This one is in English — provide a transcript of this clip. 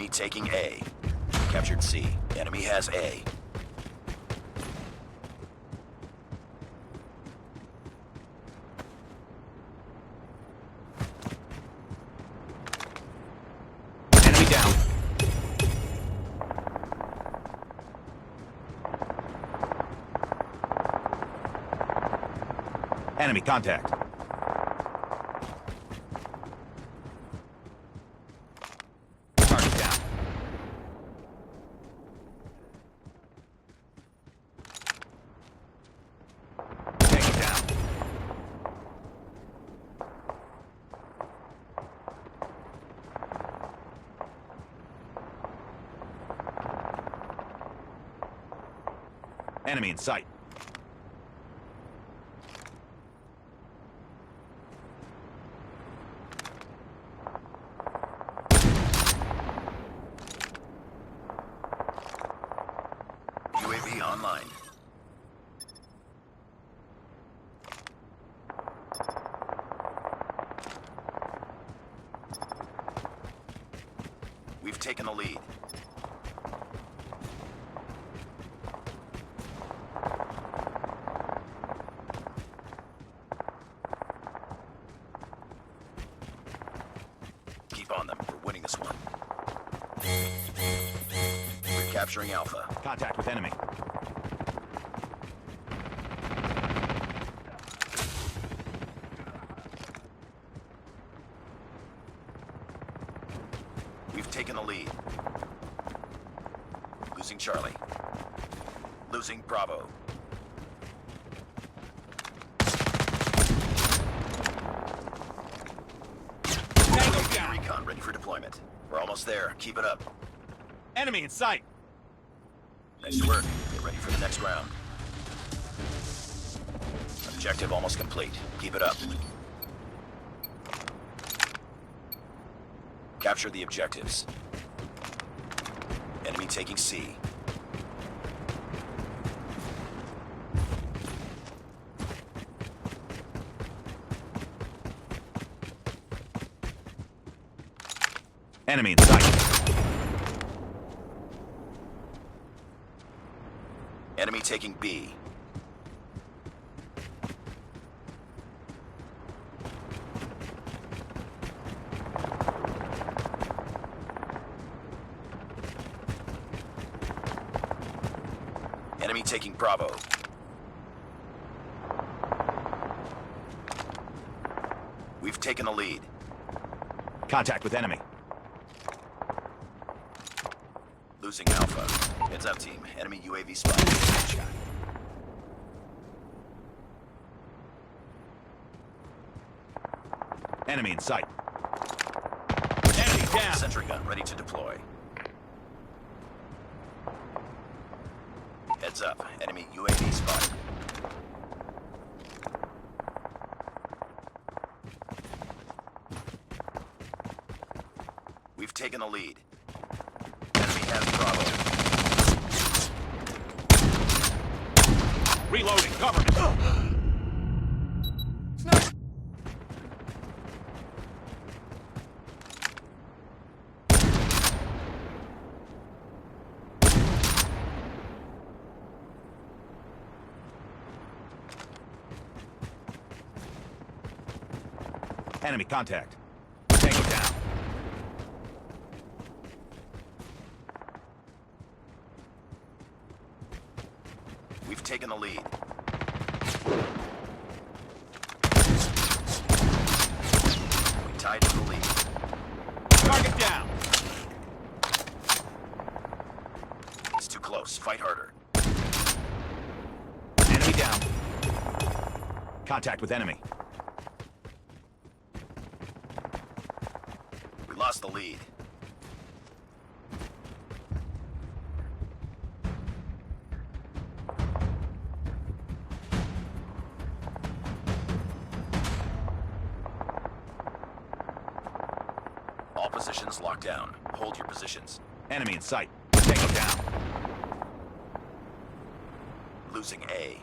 Enemy taking A. Captured C. Enemy has A. Enemy down. Enemy contact. Target down. Take it down. Enemy in sight. UAV online. We've taken the lead. Keep on them. We're winning this one. We're capturing Alpha. Contact with enemy. We've taken the lead. Losing Charlie. Losing Bravo. Tango down. Recon ready for deployment. We're almost there. Keep it up. Enemy in sight. Nice work. Get ready for the next round. Objective almost complete. Keep it up. Capture the objectives. Enemy taking C. Enemy in sight. Enemy taking B. Enemy taking Bravo. We've taken the lead. Contact with enemy. Losing Alpha. Heads up, team. Enemy UAV spotted. Enemy in sight. Enemy down. Sentry gun ready to deploy. Heads up. Enemy UAV spotted. We've taken the lead. Enemy has Bravo. Reloading. Cover me. Enemy contact. Tango down. We've taken the lead. We tied for the lead. Target down. It's too close. Fight harder. Enemy down. Contact with enemy. We lost the lead. All positions locked down. Hold your positions. Enemy in sight. Tango down. Losing A.